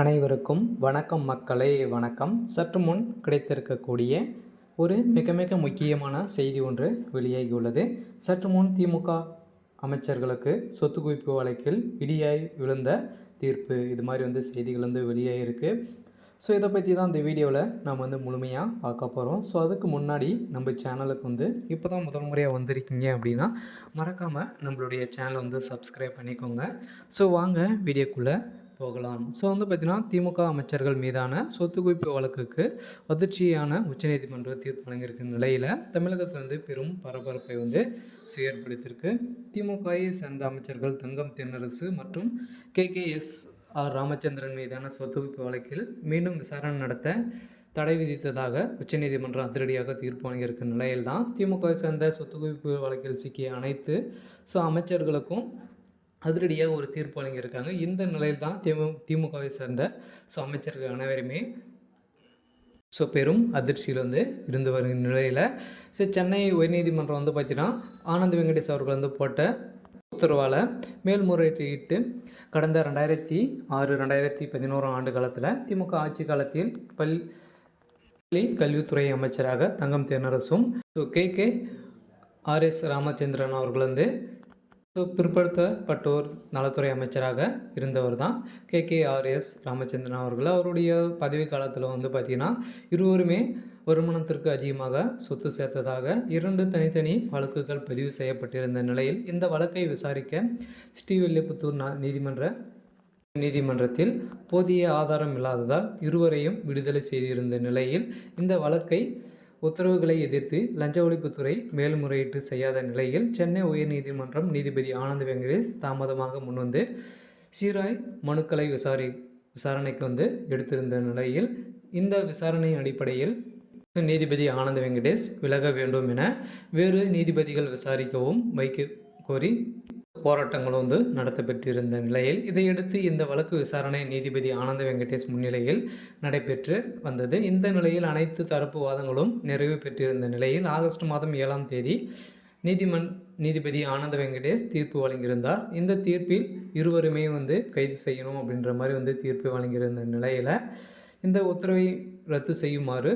அனைவருக்கும் வணக்கம் மக்களே, வணக்கம். சற்று முன் கிடைத்திருக்கக்கூடிய ஒரு மிக மிக முக்கியமான செய்தி ஒன்று வெளியாகியுள்ளது. சற்று முன் திமுக அமைச்சர்களுக்கு சொத்து குவிப்பு வழக்கில் இடியாய் விழுந்த தீர்ப்பு, இது மாதிரி செய்திகள் வெளியாகிருக்கு. ஸோ இதை பற்றி தான் இந்த வீடியோவில் நம்ம முழுமையாக பார்க்க போகிறோம். ஸோ அதுக்கு முன்னாடி நம்ம சேனலுக்கு இப்போ தான் முதல் முறையாக வந்திருக்கீங்க அப்படின்னா மறக்காமல் நம்மளுடைய சேனலை சப்ஸ்கிரைப் பண்ணிக்கோங்க. ஸோ வாங்க வீடியோக்குள்ளே போகலாம். ஸோ பார்த்திங்கன்னா திமுக அமைச்சர்கள் மீதான சொத்து குவிப்பு வழக்குக்கு அதிர்ச்சியான உச்சநீதிமன்ற தீர்ப்பு வழங்கியிருக்க நிலையில் தமிழகத்தில் பெரும் பரபரப்பை ஏற்படுத்தியிருக்கு. திமுகவை சேர்ந்த அமைச்சர்கள் தங்கம் தென்னரசு மற்றும் KKS-R ராமச்சந்திரன் மீதான சொத்து குவிப்பு வழக்கில் மீண்டும் விசாரணை நடத்த தடை விதித்ததாக உச்சநீதிமன்றம் அதிரடியாக தீர்ப்பு வழங்கியிருக்க நிலையில் தான் திமுகவை சேர்ந்த சொத்து குவிப்பு வழக்கில் சிக்கிய அனைத்து அமைச்சர்களுக்கும் அதிரடியாக ஒரு தீர்ப்பு வழங்கியிருக்காங்க. இந்த நிலையில் தான் திமுகவை சேர்ந்த அமைச்சர்கள் அனைவருமே பெரும் அதிர்ச்சியில் இருந்து வரும் நிலையில் சென்னை உயர்நீதிமன்றம் பார்த்திங்கன்னா ஆனந்த் வெங்கடேஷ் அவர்கள் போட்ட உத்தரவால் மேல்முறையீட்டு கடந்த 2006-2011 ஆண்டு காலத்தில் திமுக ஆட்சி காலத்தில் பள்ளி கல்வித்துறை அமைச்சராக தங்கம் தென்னரசும் KKRS ராமச்சந்திரன் அவர்கள் பிற்படுத்தப்பட்டோர் நலத்துறை அமைச்சராக இருந்தவர் தான் KKRS ராமச்சந்திரன் அவர்கள். அவருடைய பதவி காலத்தில் பார்த்திங்கன்னா இருவருமே வருமானத்திற்கு அதிகமாக சொத்து சேர்த்ததாக 2 தனித்தனி வழக்குகள் பதிவு செய்யப்பட்டிருந்த நிலையில் இந்த வழக்கை விசாரிக்க ஸ்ரீவில்லிபுத்தூர் நீதிமன்றத்தில் போதிய ஆதாரம் இல்லாததால் இருவரையும் விடுதலை செய்திருந்த நிலையில் இந்த வழக்கை உத்தரவுகளை எதிர்த்து லஞ்ச ஒழிப்புத்துறை மேல்முறையீட்டு செய்யாத நிலையில் சென்னை உயர்நீதிமன்றம் நீதிபதி ஆனந்த் வெங்கடேஷ் தாமதமாக முன்வந்து சீராய் மனுக்களை விசாரணைக்கு எடுத்திருந்த நிலையில் இந்த விசாரணையின் அடிப்படையில் நீதிபதி ஆனந்த் வெங்கடேஷ் விலக வேண்டும் என வேறு நீதிபதிகள் விசாரிக்கவும் வைக்க கோரி போராட்டங்களும் நடத்தப்பட்டிருந்த நிலையில் இதையடுத்து இந்த வழக்கு விசாரணை நீதிபதி ஆனந்த் வெங்கடேஷ் முன்னிலையில் நடைபெற்று வந்தது. இந்த நிலையில் அனைத்து தரப்பு வாதங்களும் நிறைவு பெற்றிருந்த நிலையில் ஆகஸ்ட் மாதம் 7ஆம் தேதி நீதிபதி ஆனந்த் வெங்கடேஷ் தீர்ப்பு வழங்கியிருந்தார். இந்த தீர்ப்பில் இருவருமே கைது செய்யணும் அப்படின்ற மாதிரி தீர்ப்பு வழங்கியிருந்த நிலையில் இந்த உத்தரவை ரத்து செய்யுமாறு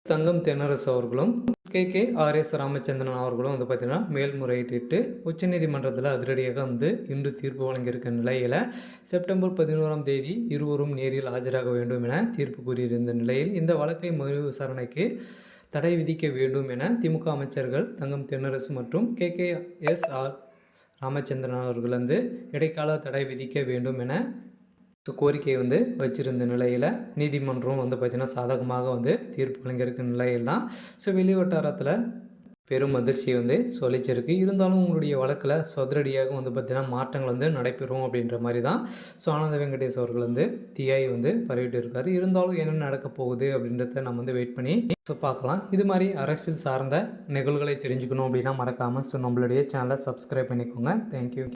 தங்கம் தென்னரசு அவர்களும் KKRS ராமச்சந்திரன் அவர்களும் பார்த்திங்கன்னா மேல்முறையீட்டு உச்சநீதிமன்றத்தில் அதிரடியாக இன்று தீர்ப்பு வழங்கியிருக்க நிலையில் செப்டம்பர் 11ஆம் தேதி இருவரும் நேரில் ஆஜராக வேண்டும் என தீர்ப்பு கூறியிருந்த நிலையில் இந்த வழக்கை மறு விசாரணைக்கு தடை விதிக்க வேண்டும் என திமுக அமைச்சர்கள் தங்கம் தென்னரசு மற்றும் KKS-R ராமச்சந்திரன் அவர்கள் இடைக்கால தடை விதிக்க வேண்டும் என கோரிக்கை வச்சிருந்த நிலையில் நீதிமன்றம் பார்த்திங்கன்னா சாதகமாக தீர்ப்பு வழங்கியிருக்க நிலையில் தான் வெளி வட்டாரத்தில் பெரும் அதிர்ச்சியை சொல்லிச்சிருக்கு. இருந்தாலும் உங்களுடைய வழக்கில் சொதரடியாக பார்த்திங்கன்னா மாற்றங்கள் நடைபெறும் அப்படின்ற மாதிரி தான் ஆனந்த வெங்கடேஷ் அவர்கள் தீயாய் பரவிட்டு இருக்காரு. இருந்தாலும் என்ன நடக்க போகுது அப்படின்றத நம்ம வெயிட் பண்ணி பார்க்கலாம். இது மாதிரி அரசியல் சார்ந்த நிகழ்வுகளை தெரிஞ்சுக்கணும் அப்படின்னா மறக்காமல் நம்மளுடைய சேனலை சப்ஸ்கிரைப் பண்ணிக்கோங்க. தேங்க்யூ.